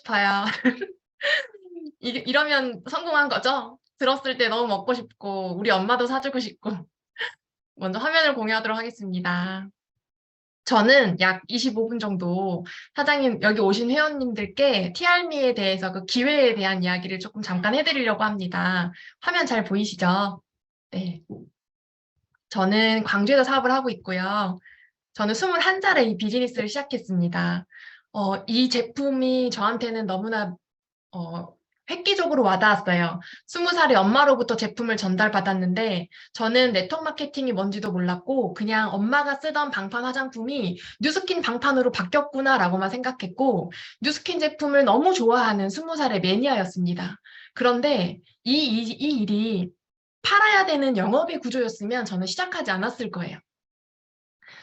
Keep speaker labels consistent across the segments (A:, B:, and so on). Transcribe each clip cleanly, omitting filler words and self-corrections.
A: 싶어요. 이러면 성공한 거죠? 들었을 때 너무 먹고 싶고, 우리 엄마도 사주고 싶고. 먼저 화면을 공유하도록 하겠습니다. 저는 약 25분 정도 사장님, 여기 오신 회원님들께 티알미에 대해서 그 기회에 대한 이야기를 조금 잠깐 해드리려고 합니다. 화면 잘 보이시죠? 네. 저는 광주에서 사업을 하고 있고요. 저는 21살에 이 비즈니스를 시작했습니다. 이 제품이 저한테는 너무나 어, 획기적으로 와닿았어요. 20살의 엄마로부터 제품을 전달받았는데 저는 네트워크 마케팅이 뭔지도 몰랐고 그냥 엄마가 쓰던 방판 화장품이 뉴스킨 방판으로 바뀌었구나라고만 생각했고 뉴스킨 제품을 너무 좋아하는 20살의 매니아였습니다. 그런데 이 일이 팔아야 되는 영업의 구조였으면 저는 시작하지 않았을 거예요.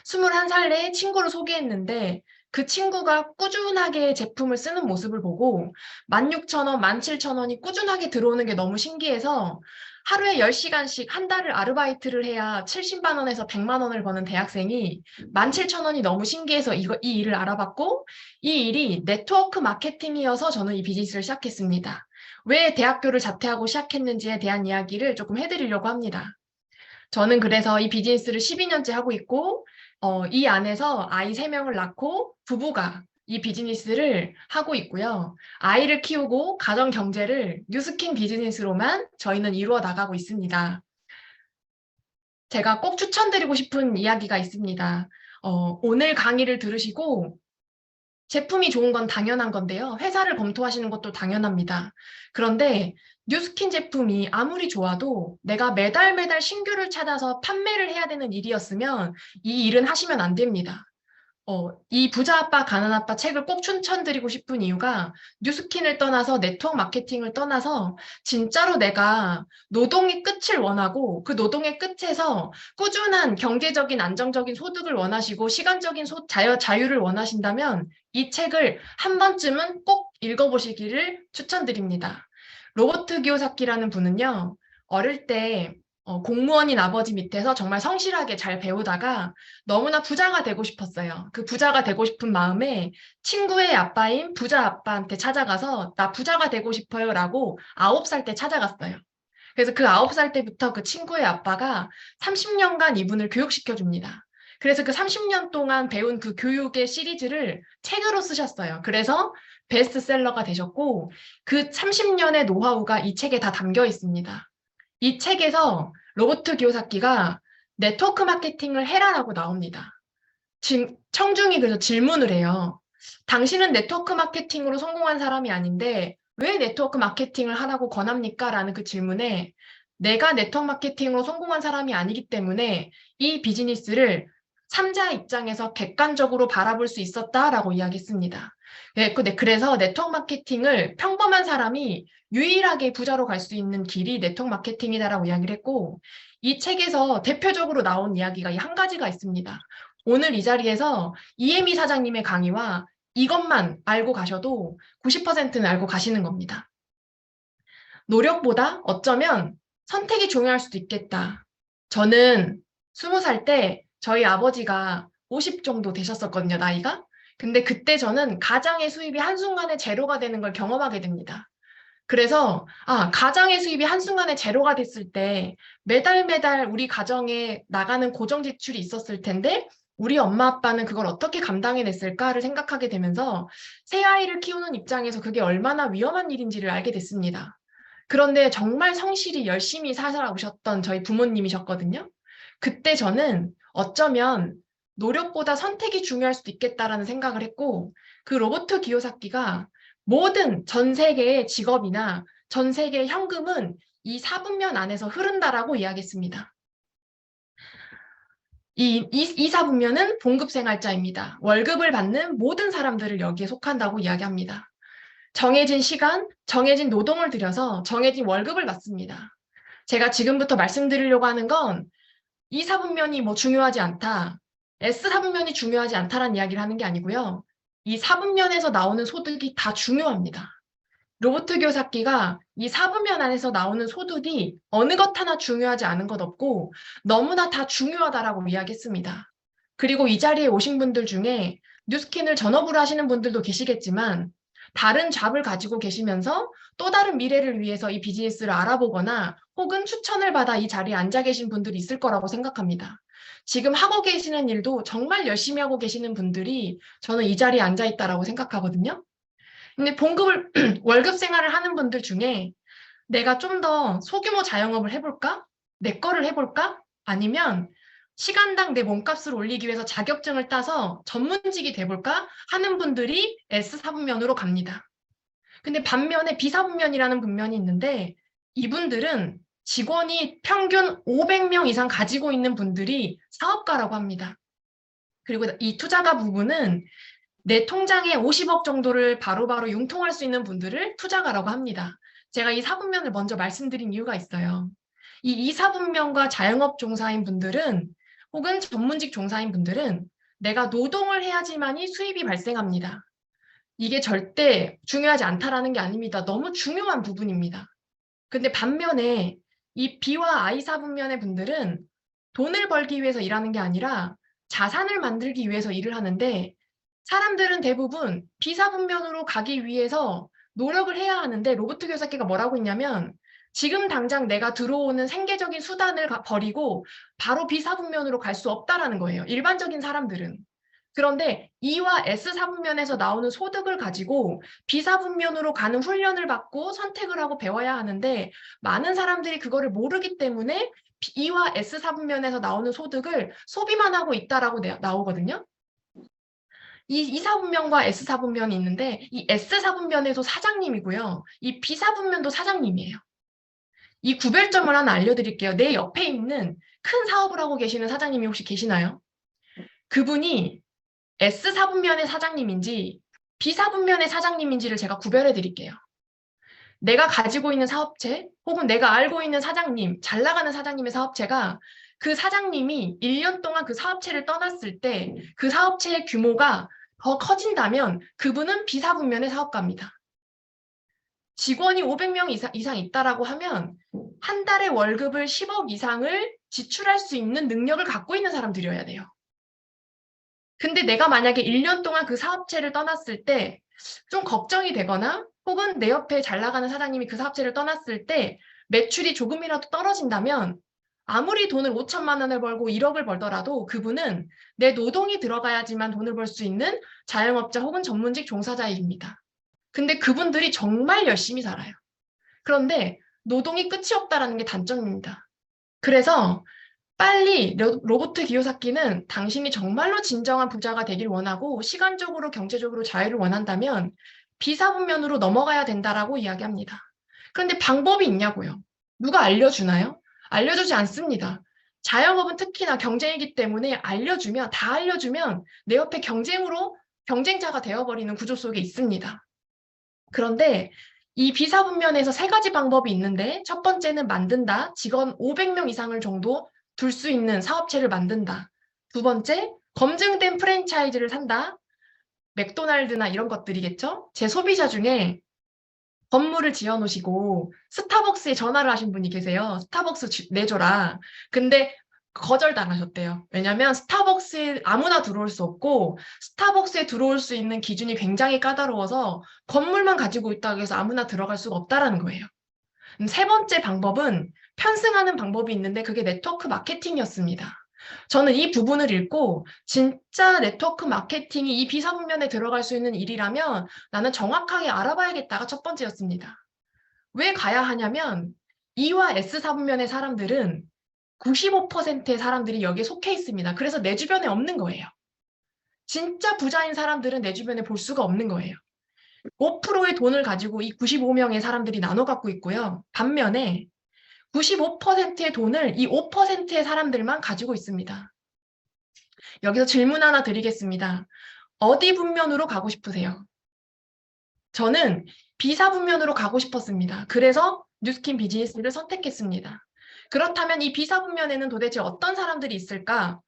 A: 21살에 친구를 소개했는데 그 친구가 꾸준하게 제품을 쓰는 모습을 보고 16,000원, 17,000원이 꾸준하게 들어오는 게 너무 신기해서 하루에 10시간씩 한 달을 아르바이트를 해야 70만 원에서 100만 원을 버는 대학생이 17,000원이 너무 신기해서 이 일을 알아봤고 이 일이 네트워크 마케팅이어서 저는 이 비즈니스를 시작했습니다. 왜 대학교를 자퇴하고 시작했는지에 대한 이야기를 조금 해드리려고 합니다. 저는 그래서 이 비즈니스를 12년째 하고 있고, 이 안에서 아이 3명을 낳고 부부가 이 비즈니스를 하고 있고요. 아이를 키우고 가정 경제를 뉴스킨 비즈니스로만 저희는 이루어 나가고 있습니다. 제가 꼭 추천드리고 싶은 이야기가 있습니다. 오늘 강의를 들으시고 제품이 좋은 건 당연한 건데요. 회사를 검토하시는 것도 당연합니다. 그런데 뉴스킨 제품이 아무리 좋아도 내가 매달 신규를 찾아서 판매를 해야 되는 일이었으면 이 일은 하시면 안 됩니다. 이 부자 아빠, 가난 아빠 책을 꼭 추천드리고 싶은 이유가 뉴스킨을 떠나서 네트워크 마케팅을 떠나서 진짜로 내가 노동의 끝을 원하고 그 노동의 끝에서 꾸준한 경제적인 안정적인 소득을 원하시고 시간적인 자유를 원하신다면 이 책을 한 번쯤은 꼭 읽어보시기를 추천드립니다. 로버트 기요사키라는 분은요, 어릴 때 공무원인 아버지 밑에서 정말 성실하게 잘 배우다가 너무나 부자가 되고 싶었어요. 그 부자가 되고 싶은 마음에 친구의 아빠인 부자 아빠한테 찾아가서 나 부자가 되고 싶어요 라고 9살 때 찾아갔어요. 그래서 그 9살 때부터 그 친구의 아빠가 30년간 이분을 교육시켜 줍니다. 그래서 그 30년 동안 배운 그 교육의 시리즈를 책으로 쓰셨어요. 그래서 베스트셀러가 되셨고 그 30년의 노하우가 이 책에 다 담겨 있습니다. 이 책에서 로버트 기요사키가 네트워크 마케팅을 해라라고 나옵니다. 청중이 그래서 질문을 해요. 당신은 네트워크 마케팅으로 성공한 사람이 아닌데 왜 네트워크 마케팅을 하라고 권합니까? 라는 그 질문에 내가 네트워크 마케팅으로 성공한 사람이 아니기 때문에 이 비즈니스를 3자 입장에서 객관적으로 바라볼 수 있었다라고 이야기했습니다. 네, 그래서 네트워크 마케팅을 평범한 사람이 유일하게 부자로 갈 수 있는 길이 네트워크 마케팅이다라고 이야기를 했고 이 책에서 대표적으로 나온 이야기가 이 한 가지가 있습니다. 오늘 이 자리에서 이혜미 사장님의 강의와 이것만 알고 가셔도 90%는 알고 가시는 겁니다. 노력보다 어쩌면 선택이 중요할 수도 있겠다. 저는 20살 때 저희 아버지가 50 정도 되셨었거든요, 나이가. 근데 그때 저는 가장의 수입이 한순간에 제로가 되는 걸 경험하게 됩니다. 그래서 가장의 수입이 한순간에 제로가 됐을 때 매달 우리 가정에 나가는 고정 지출이 있었을 텐데 우리 엄마 아빠는 그걸 어떻게 감당해냈을까를 생각하게 되면서 새 아이를 키우는 입장에서 그게 얼마나 위험한 일인지를 알게 됐습니다. 그런데 정말 성실히 열심히 살아오셨던 저희 부모님이셨거든요. 그때 저는 어쩌면 노력보다 선택이 중요할 수도 있겠다라는 생각을 했고 그 로버트 기요사키가 모든 전 세계의 직업이나 전 세계의 현금은 이 4분면 안에서 흐른다라고 이야기했습니다. 이 4분면은 봉급생활자입니다. 월급을 받는 모든 사람들을 여기에 속한다고 이야기합니다. 정해진 시간, 정해진 노동을 들여서 정해진 월급을 받습니다. 제가 지금부터 말씀드리려고 하는 건 이 4분면이 뭐 중요하지 않다, S 4분면이 중요하지 않다라는 이야기를 하는 게 아니고요. 이 4분면에서 나오는 소득이 다 중요합니다. 로버트 기요사키가 이 4분면 안에서 나오는 소득이 어느 것 하나 중요하지 않은 것 없고 너무나 다 중요하다라고 이야기했습니다. 그리고 이 자리에 오신 분들 중에 뉴스킨을 전업으로 하시는 분들도 계시겠지만 다른 잡을 가지고 계시면서 또 다른 미래를 위해서 이 비즈니스를 알아보거나 혹은 추천을 받아 이 자리에 앉아 계신 분들이 있을 거라고 생각합니다. 지금 하고 계시는 일도 정말 열심히 하고 계시는 분들이 저는 이 자리에 앉아 있다라고 생각하거든요. 근데 봉급을, 월급 생활을 하는 분들 중에 내가 좀 더 소규모 자영업을 해볼까? 내 거를 해볼까? 아니면 시간당 내 몸값을 올리기 위해서 자격증을 따서 전문직이 돼볼까? 하는 분들이 S사분면으로 갑니다. 근데 반면에 B사분면이라는 분면이 있는데 이분들은 직원이 평균 500명 이상 가지고 있는 분들이 사업가라고 합니다. 그리고 이 투자가 부분은 내 통장에 50억 정도를 바로바로 융통할 수 있는 분들을 투자가라고 합니다. 제가 이 사분면을 먼저 말씀드린 이유가 있어요. 이 이사분면과 자영업 종사인 분들은 혹은 전문직 종사인 분들은 내가 노동을 해야지만이 수입이 발생합니다. 이게 절대 중요하지 않다라는 게 아닙니다. 너무 중요한 부분입니다. 근데 반면에 이 B와 I 사분면의 분들은 돈을 벌기 위해서 일하는 게 아니라 자산을 만들기 위해서 일을 하는데 사람들은 대부분 B사분면으로 가기 위해서 노력을 해야 하는데 로버트 기요사키가 뭐라고 했냐면 지금 당장 내가 들어오는 생계적인 수단을 버리고 바로 B사분면으로 갈 수 없다라는 거예요. 일반적인 사람들은. 그런데 E와 S사분면에서 나오는 소득을 가지고 B사분면으로 가는 훈련을 받고 선택을 하고 배워야 하는데 많은 사람들이 그거를 모르기 때문에 E와 S사분면에서 나오는 소득을 소비만 하고 있다라고 나오거든요. 이 E사분면과 S사분면이 있는데 이 S사분면에도 사장님이고요. 이 B사분면도 사장님이에요. 이 구별점을 하나 알려드릴게요. 내 옆에 있는 큰 사업을 하고 계시는 사장님이 혹시 계시나요? 그분이 S사분면의 사장님인지 B사분면의 사장님인지를 제가 구별해 드릴게요. 내가 가지고 있는 사업체 혹은 내가 알고 있는 사장님, 잘 나가는 사장님의 사업체가 그 사장님이 1년 동안 그 사업체를 떠났을 때 그 사업체의 규모가 더 커진다면 그분은 B사분면의 사업가입니다. 직원이 500명 이상 있다라고 하면 한 달에 월급을 10억 이상을 지출할 수 있는 능력을 갖고 있는 사람들이어야 돼요. 근데 내가 만약에 1년 동안 그 사업체를 떠났을 때 좀 걱정이 되거나 혹은 내 옆에 잘 나가는 사장님이 그 사업체를 떠났을 때 매출이 조금이라도 떨어진다면 아무리 돈을 5천만 원을 벌고 1억을 벌더라도 그분은 내 노동이 들어가야지만 돈을 벌 수 있는 자영업자 혹은 전문직 종사자입니다. 근데 그분들이 정말 열심히 살아요. 그런데 노동이 끝이 없다라는 게 단점입니다. 그래서 빨리 로버트 기요사키는 당신이 정말로 진정한 부자가 되길 원하고 시간적으로 경제적으로 자유를 원한다면 B사분면으로 넘어가야 된다라고 이야기합니다. 그런데 방법이 있냐고요? 누가 알려주나요? 알려주지 않습니다. 자영업은 특히나 경쟁이기 때문에 다 알려주면 내 옆에 경쟁자가 되어버리는 구조 속에 있습니다. 그런데 이 B사분면에서 세 가지 방법이 있는데 첫 번째는 만든다. 직원 500명 이상을 정도 둘 수 있는 사업체를 만든다. 두 번째, 검증된 프랜차이즈를 산다. 맥도날드나 이런 것들이겠죠? 제 소비자 중에 건물을 지어놓으시고 스타벅스에 전화를 하신 분이 계세요. 스타벅스 내줘라. 근데 거절당하셨대요. 왜냐하면 스타벅스에 아무나 들어올 수 없고 스타벅스에 들어올 수 있는 기준이 굉장히 까다로워서 건물만 가지고 있다고 해서 아무나 들어갈 수가 없다라는 거예요. 세 번째 방법은 편승하는 방법이 있는데 그게 네트워크 마케팅이었습니다. 저는 이 부분을 읽고 진짜 네트워크 마케팅이 이 B사분면에 들어갈 수 있는 일이라면 나는 정확하게 알아봐야겠다가 첫 번째였습니다. 왜 가야 하냐면 E와 S사분면의 사람들은 95%의 사람들이 여기에 속해 있습니다. 그래서 내 주변에 없는 거예요. 진짜 부자인 사람들은 내 주변에 볼 수가 없는 거예요. 5%의 돈을 가지고 이 95명의 사람들이 나눠 갖고 있고요. 반면에 95%의 돈을 이 5%의 사람들만 가지고 있습니다. 여기서 질문 하나 드리겠습니다. 어디 분면으로 가고 싶으세요? 저는 B사분면으로 가고 싶었습니다. 그래서 뉴스킨 비즈니스를 선택했습니다. 그렇다면 이 B사분면에는 도대체 어떤 사람들이 있을까?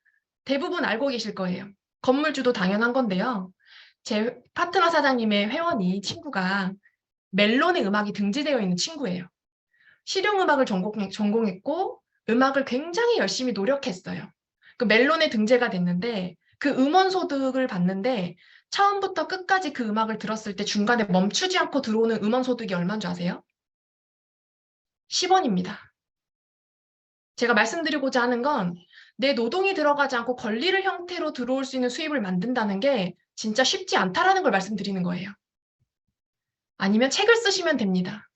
A: 대부분 알고 계실 거예요. 건물주도 당연한 건데요. 제 파트너 사장님의 회원이 친구가 멜론의 음악이 등재되어 있는 친구예요. 실용음악을 전공했고 음악을 굉장히 열심히 노력했어요. 그 멜론에 등재가 됐는데 그 음원 소득을 받는데 처음부터 끝까지 그 음악을 들었을 때 중간에 멈추지 않고 들어오는 음원 소득이 얼마인 줄 아세요? 10원입니다. 제가 말씀드리고자 하는 건 내 노동이 들어가지 않고 권리를 형태로 들어올 수 있는 수입을 만든다는 게 진짜 쉽지 않다라는 걸 말씀드리는 거예요. 아니면 책을 쓰시면 됩니다.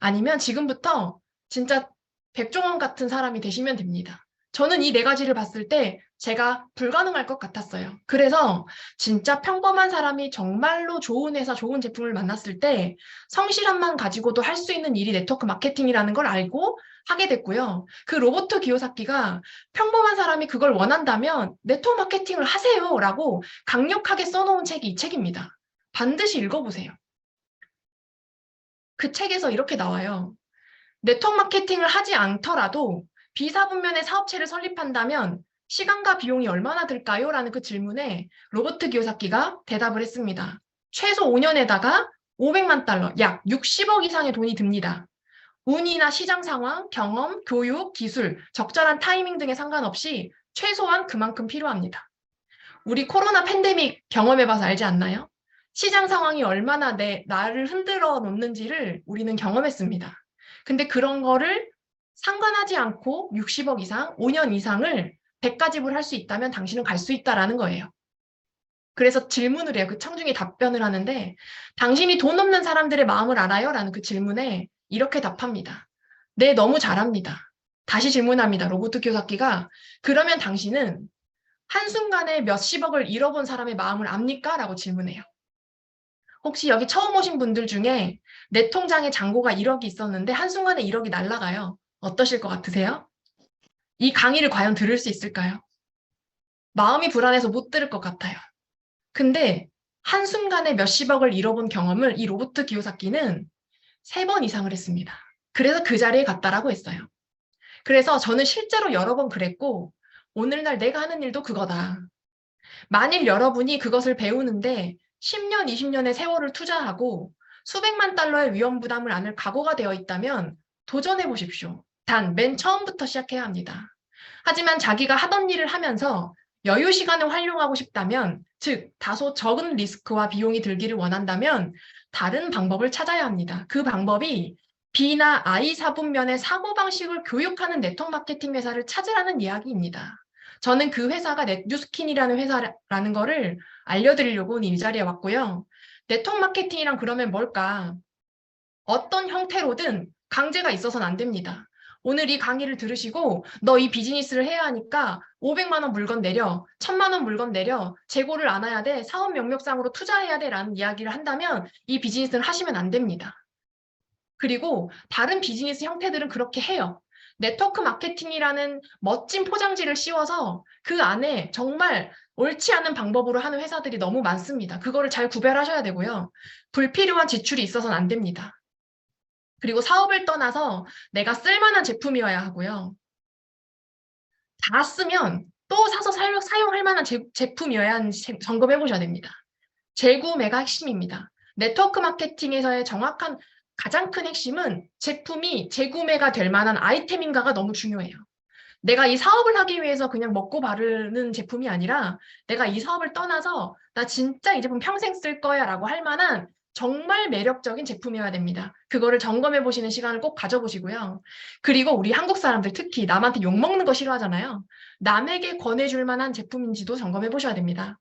A: 아니면 지금부터 진짜 백종원 같은 사람이 되시면 됩니다. 저는 이 네 가지를 봤을 때 제가 불가능할 것 같았어요. 그래서 진짜 평범한 사람이 정말로 좋은 회사, 좋은 제품을 만났을 때 성실함만 가지고도 할 수 있는 일이 네트워크 마케팅이라는 걸 알고 하게 됐고요. 그 로버트 기요사키가 평범한 사람이 그걸 원한다면 네트워크 마케팅을 하세요라고 강력하게 써놓은 책이 이 책입니다. 반드시 읽어보세요. 그 책에서 이렇게 나와요. 네트워크 마케팅을 하지 않더라도 비사분면의 사업체를 설립한다면 시간과 비용이 얼마나 들까요? 라는 그 질문에 로버트 기요사키가 대답을 했습니다. 최소 5년에다가 500만 달러, 약 60억 이상의 돈이 듭니다. 운이나 시장 상황, 경험, 교육, 기술, 적절한 타이밍 등에 상관없이 최소한 그만큼 필요합니다. 우리 코로나 팬데믹 경험해봐서 알지 않나요? 시장 상황이 얼마나 나를 흔들어 놓는지를 우리는 경험했습니다. 근데 그런 거를 상관하지 않고 60억 이상, 5년 이상을 100가집을 할 수 있다면 당신은 갈 수 있다라는 거예요. 그래서 질문을 해요. 그 청중이 답변을 하는데 당신이 돈 없는 사람들의 마음을 알아요? 라는 그 질문에 이렇게 답합니다. 네, 너무 잘합니다. 다시 질문합니다. 로버트 키요사키가 그러면 당신은 한순간에 몇십억을 잃어본 사람의 마음을 압니까? 라고 질문해요. 혹시 여기 처음 오신 분들 중에 내 통장에 잔고가 1억이 있었는데 한순간에 1억이 날아가요. 어떠실 것 같으세요? 이 강의를 과연 들을 수 있을까요? 마음이 불안해서 못 들을 것 같아요. 근데 한순간에 몇십억을 잃어본 경험을 이 로버트 기요사키는 3번 이상을 했습니다. 그래서 그 자리에 갔다라고 했어요. 그래서 저는 실제로 여러 번 그랬고 오늘날 내가 하는 일도 그거다. 만일 여러분이 그것을 배우는데 10년, 20년의 세월을 투자하고 수백만 달러의 위험 부담을 안을 각오가 되어 있다면 도전해 보십시오. 단, 맨 처음부터 시작해야 합니다. 하지만 자기가 하던 일을 하면서 여유 시간을 활용하고 싶다면, 즉, 다소 적은 리스크와 비용이 들기를 원한다면 다른 방법을 찾아야 합니다. 그 방법이 B나 I 사분면의 사고방식을 교육하는 네트워크 마케팅 회사를 찾으라는 이야기입니다. 저는 그 회사가 뉴스킨이라는 회사라는 거를 알려드리려고 이 자리에 왔고요. 네트워크 마케팅이란 그러면 뭘까? 어떤 형태로든 강제가 있어서는 안 됩니다. 오늘 이 강의를 들으시고 너 이 비즈니스를 해야 하니까 500만 원 물건 내려, 1000만 원 물건 내려, 재고를 안아야 돼, 사업 명목상으로 투자해야 돼 라는 이야기를 한다면 이 비즈니스를 하시면 안 됩니다. 그리고 다른 비즈니스 형태들은 그렇게 해요. 네트워크 마케팅이라는 멋진 포장지를 씌워서 그 안에 정말 옳지 않은 방법으로 하는 회사들이 너무 많습니다. 그거를 잘 구별하셔야 되고요. 불필요한 지출이 있어서는 안 됩니다. 그리고 사업을 떠나서 내가 쓸만한 제품이어야 하고요. 다 쓰면 또 사서 사용할 만한 제품이어야 하는지 점검해 보셔야 됩니다. 재구매가 핵심입니다. 네트워크 마케팅에서의 정확한 가장 큰 핵심은 제품이 재구매가 될 만한 아이템인가가 너무 중요해요. 내가 이 사업을 하기 위해서 그냥 먹고 바르는 제품이 아니라 내가 이 사업을 떠나서 나 진짜 이 제품 평생 쓸 거야 라고 할 만한 정말 매력적인 제품이어야 됩니다. 그거를 점검해 보시는 시간을 꼭 가져보시고요. 그리고 우리 한국 사람들 특히 남한테 욕먹는 거 싫어하잖아요. 남에게 권해줄 만한 제품인지도 점검해 보셔야 됩니다.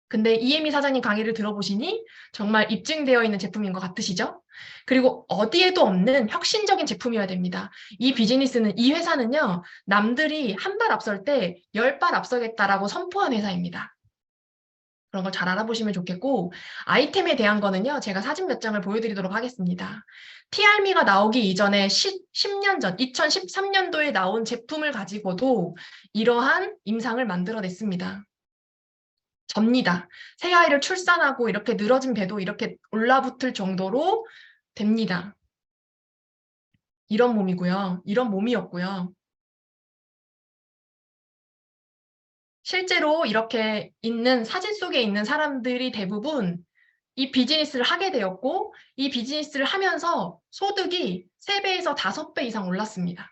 A: 근데 이혜미 사장님 강의를 들어보시니 정말 입증되어 있는 제품인 것 같으시죠? 그리고 어디에도 없는 혁신적인 제품이어야 됩니다. 이 비즈니스는, 이 회사는요, 남들이 한 발 앞설 때 10발 앞서겠다라고 선포한 회사입니다. 그런 걸 잘 알아보시면 좋겠고, 아이템에 대한 거는요, 제가 사진 몇 장을 보여드리도록 하겠습니다. TRM가 나오기 이전에 10년 전, 2013년도에 나온 제품을 가지고도 이러한 임상을 만들어냈습니다. 접니다. 새 아이를 출산하고 이렇게 늘어진 배도 이렇게 올라붙을 정도로 됩니다. 이런 몸이고요. 이런 몸이었고요. 실제로 이렇게 있는 사진 속에 있는 사람들이 대부분 이 비즈니스를 하게 되었고 이 비즈니스를 하면서 소득이 3배에서 5배 이상 올랐습니다.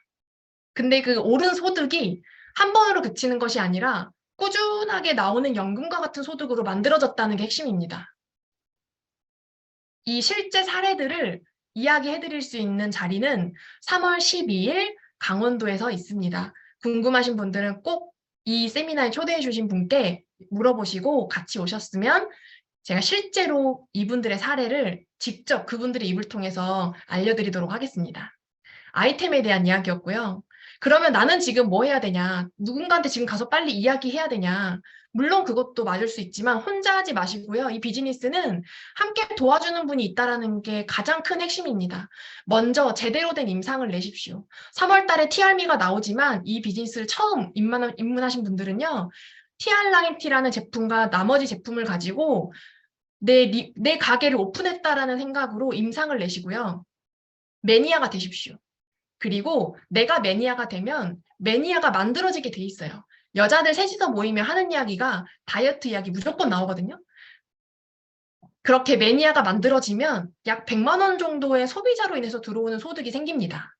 A: 근데 그 오른 소득이 한 번으로 그치는 것이 아니라 꾸준하게 나오는 연금과 같은 소득으로 만들어졌다는 게 핵심입니다. 이 실제 사례들을 이야기해 드릴 수 있는 자리는 3월 12일 강원도에서 있습니다. 궁금하신 분들은 꼭 이 세미나에 초대해 주신 분께 물어보시고 같이 오셨으면 제가 실제로 이분들의 사례를 직접 그분들의 입을 통해서 알려드리도록 하겠습니다. 아이템에 대한 이야기였고요. 그러면 나는 지금 뭐 해야 되냐? 누군가한테 지금 가서 빨리 이야기해야 되냐? 물론 그것도 맞을 수 있지만 혼자 하지 마시고요. 이 비즈니스는 함께 도와주는 분이 있다는 게 가장 큰 핵심입니다. 먼저 제대로 된 임상을 내십시오. 3월 달에 TRM가 나오지만 이 비즈니스를 처음 입문하신 분들은요. TR라인T라는 제품과 나머지 제품을 가지고 내 가게를 오픈했다라는 생각으로 임상을 내시고요. 매니아가 되십시오. 그리고 내가 매니아가 되면 매니아가 만들어지게 돼 있어요. 여자들 셋이서 모이면 하는 이야기가 다이어트 이야기 무조건 나오거든요. 그렇게 매니아가 만들어지면 약 100만 원 정도의 소비자로 인해서 들어오는 소득이 생깁니다.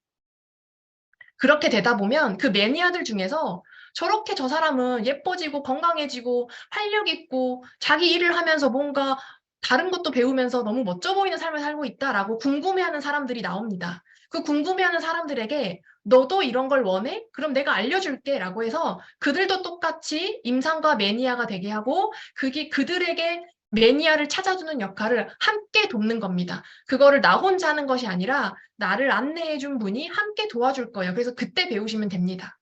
A: 그렇게 되다 보면 그 매니아들 중에서 저렇게 저 사람은 예뻐지고 건강해지고 활력 있고 자기 일을 하면서 뭔가 다른 것도 배우면서 너무 멋져 보이는 삶을 살고 있다라고 궁금해하는 사람들이 나옵니다. 그 궁금해하는 사람들에게 너도 이런 걸 원해? 그럼 내가 알려줄게 라고 해서 그들도 똑같이 임상과 매니아가 되게 하고 그게 그들에게 매니아를 찾아주는 역할을 함께 돕는 겁니다. 그거를 나 혼자 하는 것이 아니라 나를 안내해준 분이 함께 도와줄 거예요. 그래서 그때 배우시면 됩니다.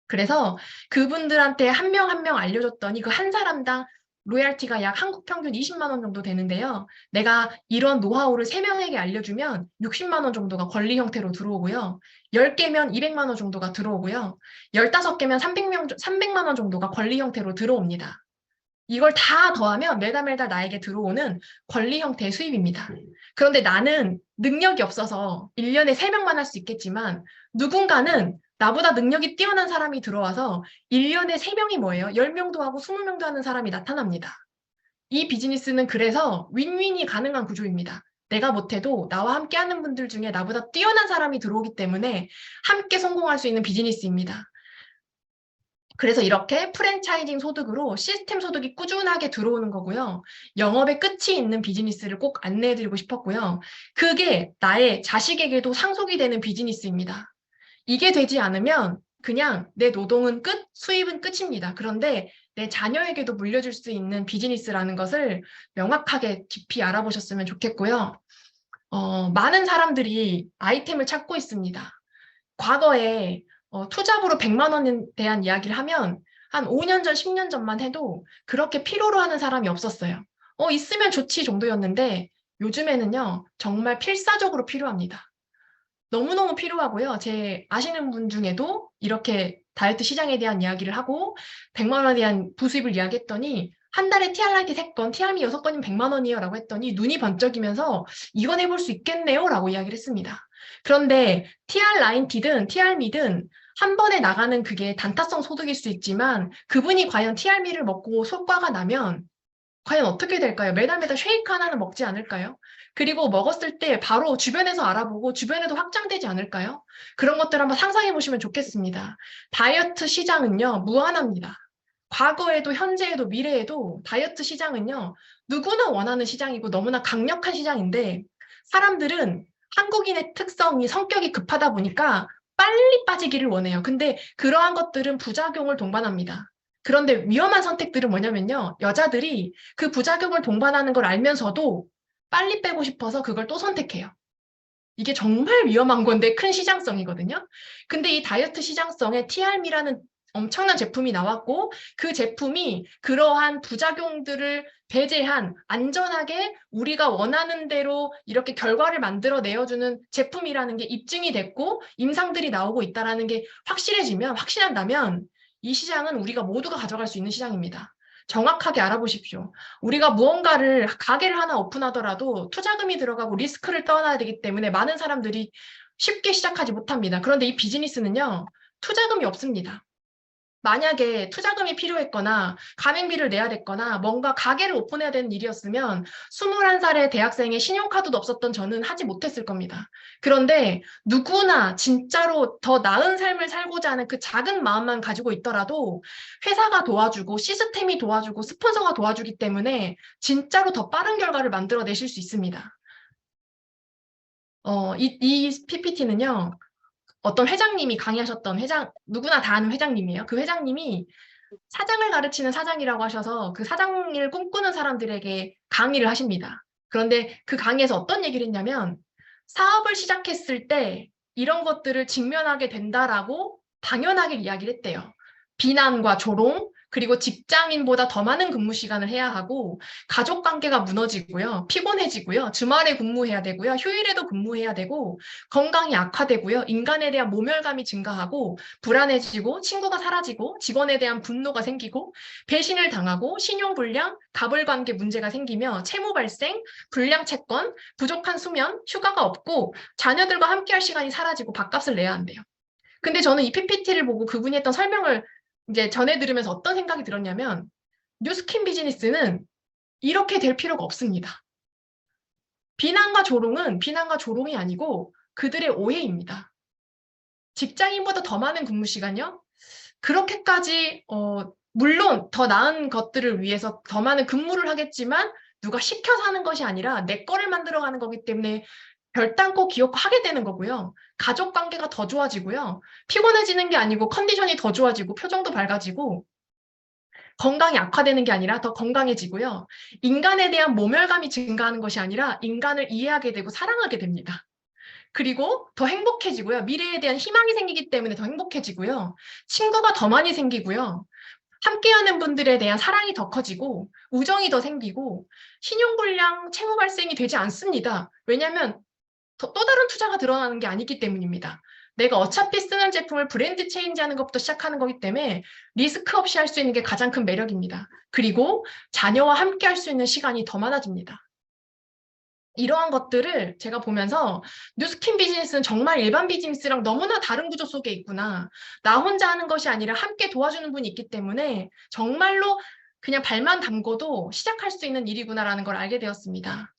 A: 그래서 그분들한테 한 명 한 명 알려줬더니 그 한 사람당 로얄티가 약 한국 평균 20만 원 정도 되는데요. 내가 이런 노하우를 3명에게 알려주면 60만 원 정도가 권리 형태로 들어오고요. 10개면 200만 원 정도가 들어오고요. 15개면 300만 원 정도가 권리 형태로 들어옵니다. 이걸 다 더하면 매달 나에게 들어오는 권리 형태의 수입입니다. 그런데 나는 능력이 없어서 1년에 3명만 할 수 있겠지만 누군가는 나보다 능력이 뛰어난 사람이 들어와서 1년에 3명이 뭐예요? 10명도 하고 20명도 하는 사람이 나타납니다. 이 비즈니스는 그래서 윈윈이 가능한 구조입니다. 내가 못해도 나와 함께 하는 분들 중에 나보다 뛰어난 사람이 들어오기 때문에 함께 성공할 수 있는 비즈니스입니다. 그래서 이렇게 프랜차이징 소득으로 시스템 소득이 꾸준하게 들어오는 거고요. 영업의 끝이 있는 비즈니스를 꼭 안내해드리고 싶었고요. 그게 나의 자식에게도 상속이 되는 비즈니스입니다. 이게 되지 않으면 그냥 내 노동은 끝, 수입은 끝입니다. 그런데 내 자녀에게도 물려줄 수 있는 비즈니스라는 것을 명확하게 깊이 알아보셨으면 좋겠고요. 많은 사람들이 아이템을 찾고 있습니다. 과거에 투잡으로 100만 원에 대한 이야기를 하면 한 5년 전, 10년 전만 해도 그렇게 필요로 하는 사람이 없었어요. 있으면 좋지 정도였는데 요즘에는요, 정말 필사적으로 필요합니다. 너무너무 필요하고요. 제 아시는 분 중에도 이렇게 다이어트 시장에 대한 이야기를 하고 100만 원에 대한 부수입을 이야기했더니 한 달에 TR라이트 3건, TRM이 6건이면 100만 원이에요 라고 했더니 눈이 번쩍이면서 이건 해볼 수 있겠네요 라고 이야기를 했습니다. 그런데 TR라인T든 TRM이든 한 번에 나가는 그게 단타성 소득일 수 있지만 그분이 과연 TRM이를 먹고 효과가 나면 과연 어떻게 될까요? 매달 쉐이크 하나는 먹지 않을까요? 그리고 먹었을 때 바로 주변에서 알아보고 주변에도 확장되지 않을까요? 그런 것들 한번 상상해 보시면 좋겠습니다. 다이어트 시장은요, 무한합니다. 과거에도 현재에도 미래에도 다이어트 시장은요, 누구나 원하는 시장이고 너무나 강력한 시장인데 사람들은 한국인의 특성이 성격이 급하다 보니까 빨리 빠지기를 원해요. 근데 그러한 것들은 부작용을 동반합니다. 그런데 위험한 선택들은 뭐냐면요. 여자들이 그 부작용을 동반하는 걸 알면서도 빨리 빼고 싶어서 그걸 또 선택해요. 이게 정말 위험한 건데 큰 시장성이거든요. 근데 이 다이어트 시장성에 TRM이라는 엄청난 제품이 나왔고 그 제품이 그러한 부작용들을 배제한 안전하게 우리가 원하는 대로 이렇게 결과를 만들어 내어주는 제품이라는 게 입증이 됐고 임상들이 나오고 있다는 게 확신한다면 이 시장은 우리가 모두가 가져갈 수 있는 시장입니다. 정확하게 알아보십시오. 우리가 무언가를 가게를 하나 오픈하더라도 투자금이 들어가고 리스크를 떠나야 되기 때문에 많은 사람들이 쉽게 시작하지 못합니다. 그런데 이 비즈니스는요. 투자금이 없습니다. 만약에 투자금이 필요했거나 가맹비를 내야 됐거나 뭔가 가게를 오픈해야 되는 일이었으면 21살의 대학생의 신용카드도 없었던 저는 하지 못했을 겁니다. 그런데 누구나 진짜로 더 나은 삶을 살고자 하는 그 작은 마음만 가지고 있더라도 회사가 도와주고 시스템이 도와주고 스폰서가 도와주기 때문에 진짜로 더 빠른 결과를 만들어내실 수 있습니다. 이 PPT는요. 어떤 회장님이 강의하셨던 누구나 다 아는 회장님이에요. 그 회장님이 사장을 가르치는 사장이라고 하셔서 그 사장을 꿈꾸는 사람들에게 강의를 하십니다. 그런데 그 강의에서 어떤 얘기를 했냐면 사업을 시작했을 때 이런 것들을 직면하게 된다라고 당연하게 이야기를 했대요. 비난과 조롱, 그리고 직장인보다 더 많은 근무 시간을 해야 하고 가족 관계가 무너지고요. 피곤해지고요. 주말에 근무해야 되고요. 휴일에도 근무해야 되고 건강이 악화되고요. 인간에 대한 모멸감이 증가하고 불안해지고 친구가 사라지고 직원에 대한 분노가 생기고 배신을 당하고 신용불량, 가불관계 문제가 생기며 채무 발생, 불량 채권, 부족한 수면, 휴가가 없고 자녀들과 함께할 시간이 사라지고 밥값을 내야 한대요. 근데 저는 이 PPT를 보고 그분이 했던 설명을 이제 전해 들으면서 어떤 생각이 들었냐면 뉴스킨 비즈니스는 이렇게 될 필요가 없습니다. 비난과 조롱이 아니고 그들의 오해입니다. 직장인보다 더 많은 근무 시간이요? 그렇게까지 물론 더 나은 것들을 위해서 더 많은 근무를 하겠지만 누가 시켜서 하는 것이 아니라 내 거를 만들어가는 거기 때문에 별당고 기억하게 되는 거고요. 가족 관계가 더 좋아지고요. 피곤해지는 게 아니고 컨디션이 더 좋아지고 표정도 밝아지고 건강이 악화되는 게 아니라 더 건강해지고요. 인간에 대한 모멸감이 증가하는 것이 아니라 인간을 이해하게 되고 사랑하게 됩니다. 그리고 더 행복해지고요. 미래에 대한 희망이 생기기 때문에 더 행복해지고요. 친구가 더 많이 생기고요. 함께하는 분들에 대한 사랑이 더 커지고 우정이 더 생기고 신용불량 채무 발생이 되지 않습니다. 왜냐하면 또 다른 투자가 드러나는 게 아니기 때문입니다. 내가 어차피 쓰는 제품을 브랜드 체인지하는 것부터 시작하는 거기 때문에 리스크 없이 할 수 있는 게 가장 큰 매력입니다. 그리고 자녀와 함께 할 수 있는 시간이 더 많아집니다. 이러한 것들을 제가 보면서 뉴스킨 비즈니스는 정말 일반 비즈니스랑 너무나 다른 구조 속에 있구나. 나 혼자 하는 것이 아니라 함께 도와주는 분이 있기 때문에 정말로 그냥 발만 담궈도 시작할 수 있는 일이구나라는 걸 알게 되었습니다.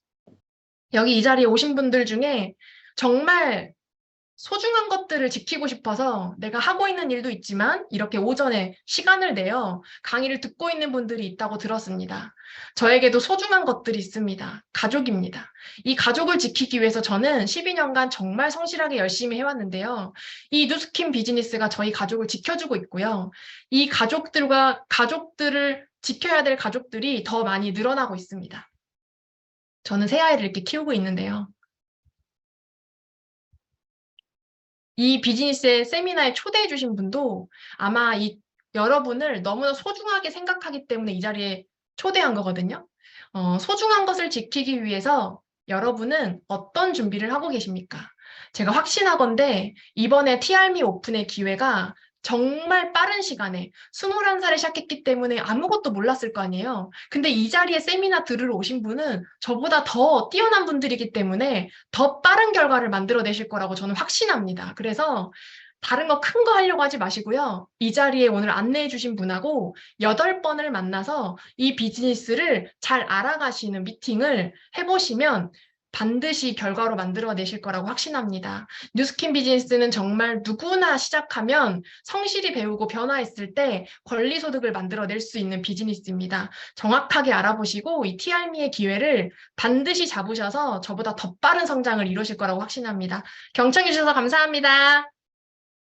A: 여기 이 자리에 오신 분들 중에 정말 소중한 것들을 지키고 싶어서 내가 하고 있는 일도 있지만 이렇게 오전에 시간을 내어 강의를 듣고 있는 분들이 있다고 들었습니다. 저에게도 소중한 것들이 있습니다. 가족입니다. 이 가족을 지키기 위해서 저는 12년간 정말 성실하게 열심히 해왔는데요. 이 뉴스킨 비즈니스가 저희 가족을 지켜주고 있고요. 이 가족들을 지켜야 될 가족들이 더 많이 늘어나고 있습니다. 저는 새 아이를 이렇게 키우고 있는데요. 이 비즈니스의 세미나에 초대해 주신 분도 아마 여러분을 너무나 소중하게 생각하기 때문에 이 자리에 초대한 거거든요. 소중한 것을 지키기 위해서 여러분은 어떤 준비를 하고 계십니까? 제가 확신하건대 이번에 TRME 오픈의 기회가 정말 빠른 시간에 21살에 시작했기 때문에 아무것도 몰랐을 거 아니에요. 근데 이 자리에 세미나 들으러 오신 분은 저보다 더 뛰어난 분들이기 때문에 더 빠른 결과를 만들어내실 거라고 저는 확신합니다. 그래서 다른 거 큰 거 하려고 하지 마시고요. 이 자리에 오늘 안내해 주신 분하고 8번을 만나서 이 비즈니스를 잘 알아가시는 미팅을 해보시면 반드시 결과로 만들어내실 거라고 확신합니다. 뉴스킨 비즈니스는 정말 누구나 시작하면 성실히 배우고 변화했을 때 권리소득을 만들어낼 수 있는 비즈니스입니다. 정확하게 알아보시고 이 TRME의 기회를 반드시 잡으셔서 저보다 더 빠른 성장을 이루실 거라고 확신합니다. 경청해 주셔서 감사합니다.